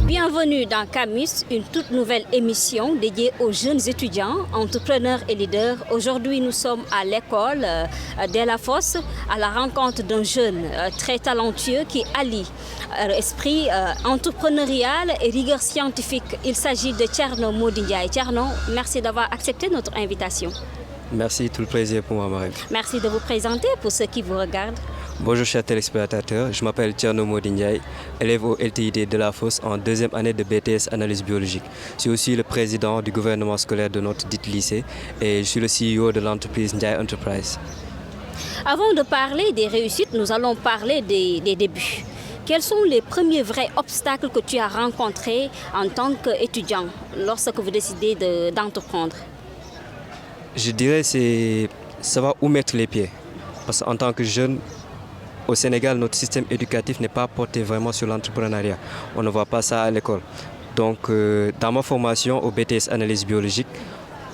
Bienvenue dans Camus, une toute nouvelle émission dédiée aux jeunes étudiants, entrepreneurs et leaders. Aujourd'hui, nous sommes à l'école Delafosse à la rencontre d'un jeune très talentueux qui allie esprit entrepreneurial et rigueur scientifique. Il s'agit de Thierno Mody Ndiaye. Thierno, merci d'avoir accepté notre invitation. Merci, tout le plaisir pour moi, Marie. Merci de vous présenter pour ceux qui vous regardent. Bonjour chers téléspectateurs, je m'appelle Thierno Mody Ndiaye, élève au LTID Delafosse en deuxième année de BTS Analyse biologique. Je suis aussi le président du gouvernement scolaire de notre dit lycée et je suis le CEO de l'entreprise Ndiaye Enterprise. Avant de parler des réussites, nous allons parler des débuts. Quels sont les premiers vrais obstacles que tu as rencontrés en tant qu'étudiant lorsque vous décidez d'entreprendre? Je dirais c'est savoir où mettre les pieds. Parce qu'en tant que jeune, au Sénégal, notre système éducatif n'est pas porté vraiment sur l'entrepreneuriat. On ne voit pas ça à l'école. Donc, dans ma formation au BTS Analyse biologique,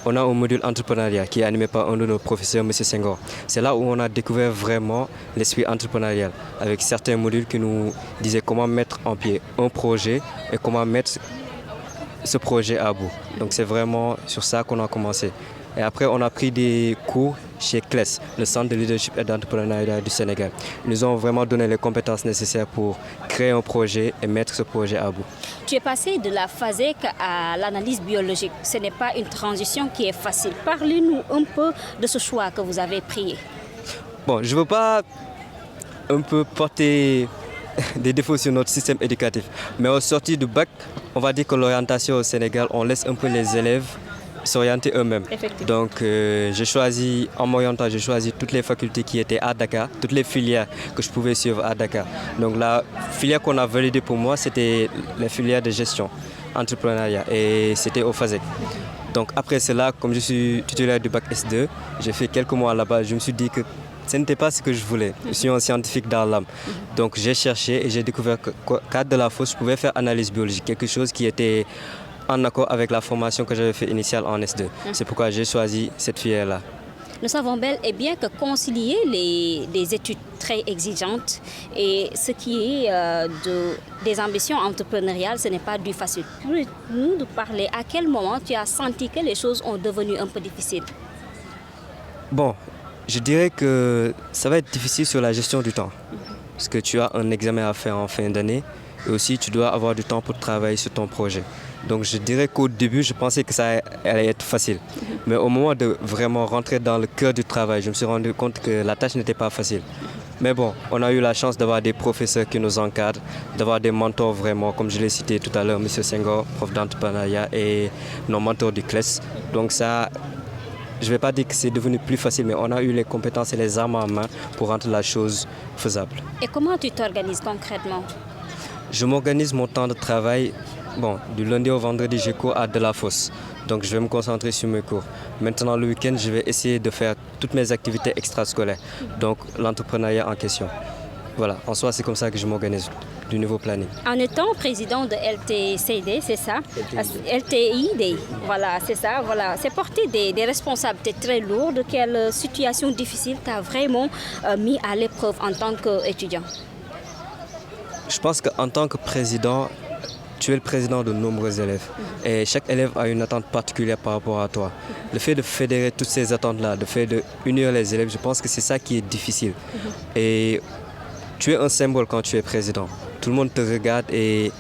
on a un module entrepreneuriat qui est animé par un de nos professeurs, M. Senghor. C'est là où on a découvert vraiment l'esprit entrepreneurial, avec certains modules qui nous disaient comment mettre en pied un projet et comment mettre ce projet à bout. Donc, c'est vraiment sur ça qu'on a commencé. Et après, on a pris des cours chez CLES, le Centre de leadership et d'entrepreneuriat du Sénégal. Ils nous ont vraiment donné les compétences nécessaires pour créer un projet et mettre ce projet à bout. Tu es passé de la PHASEC à l'analyse biologique. Ce n'est pas une transition qui est facile. Parlez-nous un peu de ce choix que vous avez pris. Bon, je ne veux pas un peu porter des défauts sur notre système éducatif. Mais au sortir du bac, on va dire que l'orientation au Sénégal, on laisse un peu les élèves s'orienter eux-mêmes. Donc en m'orientant, j'ai choisi toutes les facultés qui étaient à Dakar, toutes les filières que je pouvais suivre à Dakar. Donc la filière qu'on a validée pour moi, c'était la filière de gestion, entrepreneuriat, et c'était au FASEC. Donc après cela, comme je suis titulaire du bac S2, j'ai fait quelques mois là-bas, je me suis dit que ce n'était pas ce que je voulais. Je suis un scientifique dans l'âme. Donc j'ai cherché et j'ai découvert qu'à Delafosse, je pouvais faire analyse biologique, quelque chose qui était en accord avec la formation que j'avais fait initiale en S2. C'est pourquoi j'ai choisi cette filière-là. Nous savons bel et bien que concilier des études très exigeantes et ce qui est des ambitions entrepreneuriales, ce n'est pas du facile. Nous de parler, à quel moment tu as senti que les choses ont devenu un peu difficiles? Bon, je dirais que ça va être difficile sur la gestion du temps. Parce que tu as un examen à faire en fin d'année et aussi tu dois avoir du temps pour travailler sur ton projet. Donc je dirais qu'au début, je pensais que ça allait être facile. Mais au moment de vraiment rentrer dans le cœur du travail, je me suis rendu compte que la tâche n'était pas facile. Mais bon, on a eu la chance d'avoir des professeurs qui nous encadrent, d'avoir des mentors vraiment, comme je l'ai cité tout à l'heure, M. Senghor, prof d'entrepreneuriat, et nos mentors du CLES. Donc ça, je ne vais pas dire que c'est devenu plus facile, mais on a eu les compétences et les armes en main pour rendre la chose faisable. Et comment tu t'organises concrètement? Je m'organise mon temps de travail. Bon, du lundi au vendredi, j'ai cours à Delafosse. Donc, je vais me concentrer sur mes cours. Maintenant, le week-end, je vais essayer de faire toutes mes activités extrascolaires. Donc, l'entrepreneuriat en question. Voilà, en soi, c'est comme ça que je m'organise du niveau planning. En étant président de LTCD, c'est ça? LTID, voilà, c'est ça. Voilà. C'est porter des responsabilités très lourdes. Quelle situation difficile t'a vraiment mis à l'épreuve en tant qu'étudiant? Je pense qu'en tant que président, tu es le président de nombreux élèves et chaque élève a une attente particulière par rapport à toi. Le fait de fédérer toutes ces attentes-là, le fait d'unir les élèves, je pense que c'est ça qui est difficile. Et tu es un symbole quand tu es président. Tout le monde te regarde et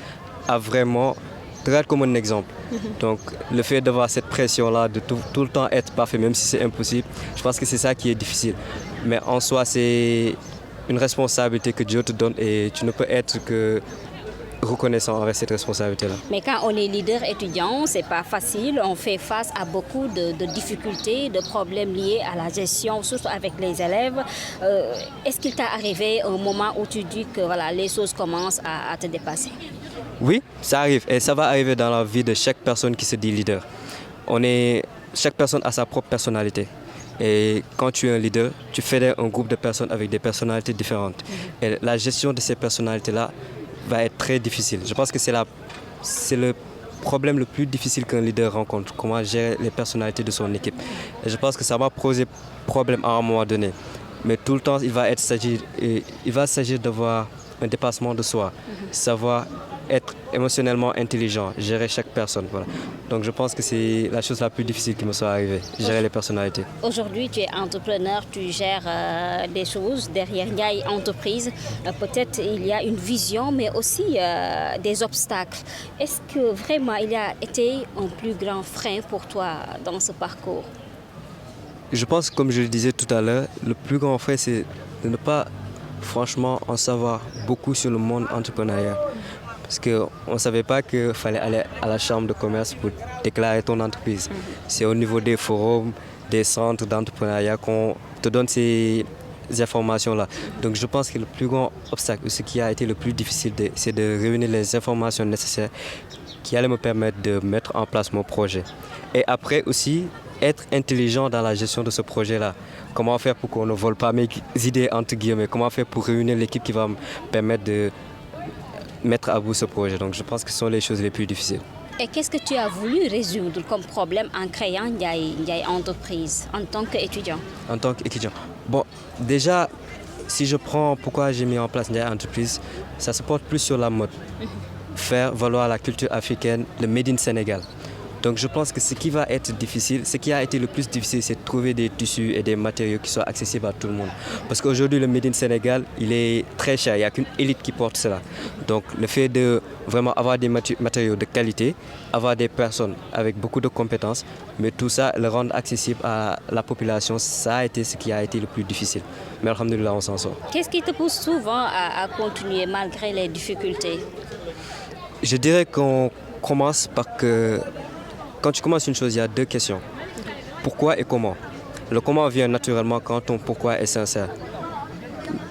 te regarde comme un exemple. Donc le fait d'avoir cette pression-là, de tout le temps être parfait, même si c'est impossible, je pense que c'est ça qui est difficile. Mais en soi, c'est une responsabilité que Dieu te donne et tu ne peux être que reconnaissant avec cette responsabilité-là. Mais quand on est leader étudiant, c'est pas facile. On fait face à beaucoup de difficultés, de problèmes liés à la gestion, surtout avec les élèves. Est-ce qu'il t'est arrivé un moment où tu dis que voilà, les choses commencent à te dépasser? Oui, ça arrive et ça va arriver dans la vie de chaque personne qui se dit leader. Chaque personne a sa propre personnalité. Et quand tu es un leader, tu fédères un groupe de personnes avec des personnalités différentes. Et la gestion de ces personnalités-là va être très difficile. Je pense que c'est le problème le plus difficile qu'un leader rencontre, comment gérer les personnalités de son équipe. Et je pense que ça m'a posé problème à un moment donné. mais tout le temps, il va s'agir d'avoir un dépassement de soi, savoir être émotionnellement intelligent, gérer chaque personne. Voilà. Donc je pense que c'est la chose la plus difficile qui me soit arrivée, gérer les personnalités. Aujourd'hui, tu es entrepreneur, tu gères des choses derrière Ndiaye Entreprise. Peut-être il y a une vision, mais aussi des obstacles. Est-ce que vraiment il y a été un plus grand frein pour toi dans ce parcours? Je pense, comme je le disais tout à l'heure, le plus grand frein, c'est de ne pas franchement en savoir beaucoup sur le monde entrepreneurial. Parce qu'on ne savait pas qu'il fallait aller à la chambre de commerce pour déclarer ton entreprise. C'est au niveau des forums, des centres d'entrepreneuriat qu'on te donne ces informations-là. Donc je pense que le plus grand obstacle, ce qui a été le plus difficile, c'est de réunir les informations nécessaires qui allaient me permettre de mettre en place mon projet. Et après aussi, être intelligent dans la gestion de ce projet-là. Comment faire pour qu'on ne vole pas mes idées, entre guillemets. Comment faire pour réunir l'équipe qui va me permettre de mettre à bout ce projet. Donc je pense que ce sont les choses les plus difficiles. Et qu'est-ce que tu as voulu résoudre comme problème en créant Ndiaye Entreprise en tant qu'étudiant? En tant qu'étudiant. Bon, déjà, si je prends pourquoi j'ai mis en place Ndiaye Entreprise, ça se porte plus sur la mode. Faire valoir la culture africaine, le Made in Sénégal. Donc je pense que ce qui va être difficile, ce qui a été le plus difficile, c'est de trouver des tissus et des matériaux qui soient accessibles à tout le monde. Parce qu'aujourd'hui, le Made in Sénégal, il est très cher. Il n'y a qu'une élite qui porte cela. Donc le fait de vraiment avoir des matériaux de qualité, avoir des personnes avec beaucoup de compétences, mais tout ça, le rendre accessible à la population, ça a été ce qui a été le plus difficile. Mais alhamdoulilah, on s'en sort. Qu'est-ce qui te pousse souvent à continuer malgré les difficultés? Je dirais qu'on commence par que... Quand tu commences une chose, il y a deux questions. Pourquoi et comment? Le comment vient naturellement quand ton pourquoi est sincère.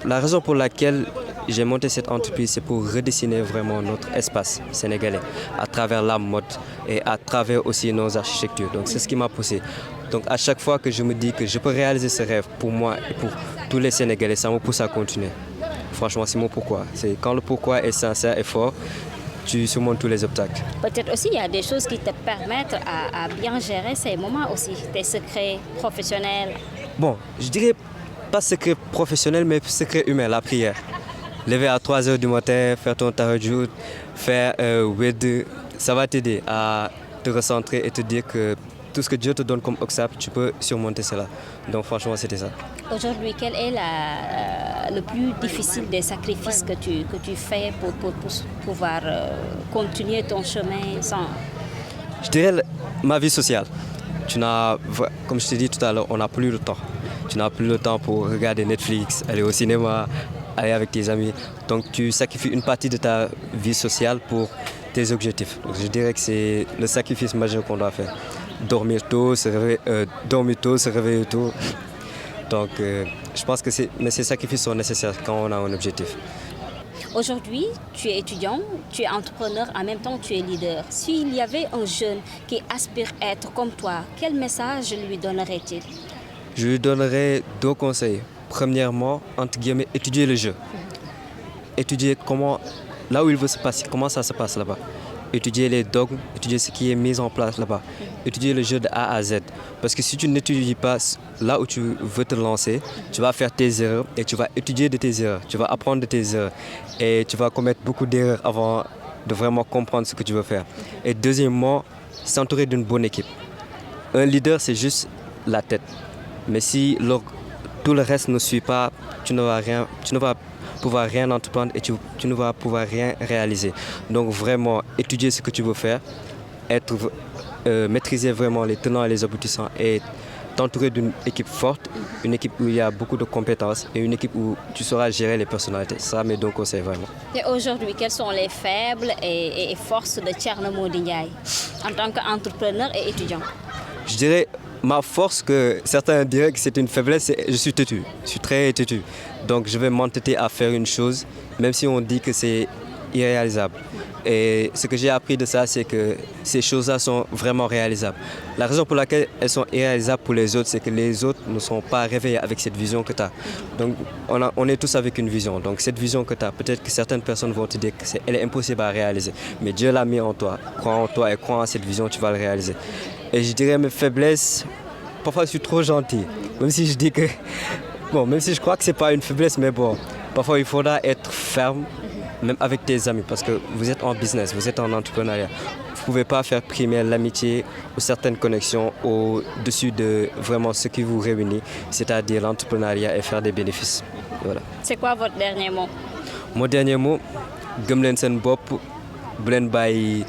La raison pour laquelle j'ai monté cette entreprise, c'est pour redessiner vraiment notre espace sénégalais à travers la mode et à travers aussi nos architectures. Donc c'est ce qui m'a poussé. Donc à chaque fois que je me dis que je peux réaliser ce rêve pour moi et pour tous les Sénégalais, ça me pousse à continuer. Franchement, c'est mon pourquoi. C'est quand le pourquoi est sincère et fort, tu surmontes tous les obstacles. Peut-être aussi il y a des choses qui te permettent à bien gérer ces moments aussi, tes secrets professionnels. Bon, je dirais pas secret professionnel, mais secret humain, la prière. Lever à 3 h du matin, faire ton tahajjud, faire WED, ça va t'aider à te recentrer et te dire que tout ce que Dieu te donne comme obstacle, tu peux surmonter cela. Donc franchement, c'était ça. Aujourd'hui, quel est le plus difficile des sacrifices que tu fais pour pouvoir continuer ton chemin sans... Je dirais ma vie sociale. Comme je t'ai dit tout à l'heure, on n'a plus le temps. Tu n'as plus le temps pour regarder Netflix, aller au cinéma, aller avec tes amis. Donc tu sacrifies une partie de ta vie sociale pour tes objectifs. Donc, je dirais que c'est le sacrifice majeur qu'on doit faire. Dormir tôt, se réveiller tôt. Donc je pense que ces sacrifices sont nécessaires quand on a un objectif. Aujourd'hui, tu es étudiant, tu es entrepreneur, en même temps tu es leader. S'il y avait un jeune qui aspire à être comme toi, quel message lui donnerait-il? Je lui donnerais deux conseils. Premièrement, entre guillemets, étudier le jeu. Étudier là où il veut se passer, comment ça se passe là-bas. Étudier les dogmes, étudier ce qui est mis en place là-bas. Étudier le jeu de A à Z. Parce que si tu n'étudies pas là où tu veux te lancer, tu vas faire tes erreurs et tu vas étudier de tes erreurs. Tu vas apprendre de tes erreurs et tu vas commettre beaucoup d'erreurs avant de vraiment comprendre ce que tu veux faire. Et deuxièmement, s'entourer d'une bonne équipe. Un leader, c'est juste la tête. Mais si tout le reste ne suit pas, tu ne vas pouvoir rien entreprendre et tu ne vas pouvoir rien réaliser. Donc vraiment, étudier ce que tu veux faire, maîtriser vraiment les tenants et les aboutissants et t'entourer d'une équipe forte, une équipe où il y a beaucoup de compétences et une équipe où tu sauras gérer les personnalités. Ça, mes deux conseils vraiment. Et aujourd'hui, quelles sont les faibles et forces de Thierno Mody Ndiaye en tant qu'entrepreneur et étudiant? Je dirais ma force, que certains diraient que c'est une faiblesse, c'est je suis têtu. Je suis très têtu. Donc je vais m'entêter à faire une chose, même si on dit que c'est irréalisable. Et ce que j'ai appris de ça, c'est que ces choses-là sont vraiment réalisables. La raison pour laquelle elles sont irréalisables pour les autres, c'est que les autres ne sont pas réveillés avec cette vision que tu as. Donc on est tous avec une vision. Donc cette vision que tu as, peut-être que certaines personnes vont te dire qu'elle est impossible à réaliser. Mais Dieu l'a mis en toi. Crois en toi et crois en cette vision, tu vas le réaliser. Et je dirais mes faiblesses, parfois je suis trop gentil. Même si je dis que Bon, même si je crois que ce n'est pas une faiblesse, mais bon, parfois il faudra être ferme, même avec tes amis, parce que vous êtes en business, vous êtes en entrepreneuriat. Vous ne pouvez pas faire primer l'amitié ou certaines connexions au-dessus de vraiment ce qui vous réunit, c'est-à-dire l'entrepreneuriat et faire des bénéfices. Voilà. C'est quoi votre dernier mot? Mon dernier mot, gëm leen seen bopp bu leen bàyyi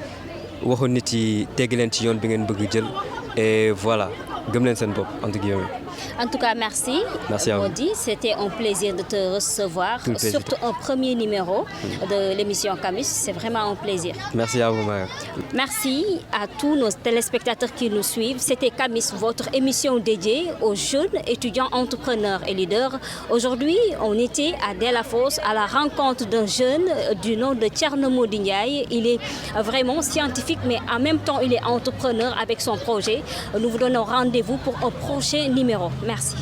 waxu nit yi tegg leen ci yoon bi ngeen bëgg jël et voilà gëm leen seen bopp entre guillemets. En tout cas, merci. Merci à vous. Maudit, c'était un plaisir de te recevoir, Tout le plaisir. surtout un premier numéro de l'émission Camus. C'est vraiment un plaisir. Merci à vous, Maria. Merci à tous nos téléspectateurs qui nous suivent. C'était Camus, votre émission dédiée aux jeunes étudiants, entrepreneurs et leaders. Aujourd'hui, on était à Delafosse à la rencontre d'un jeune du nom de Thierno Mody Ndiaye. Il est vraiment scientifique, mais en même temps, il est entrepreneur avec son projet. Nous vous donnons rendez-vous pour un prochain numéro. Merci.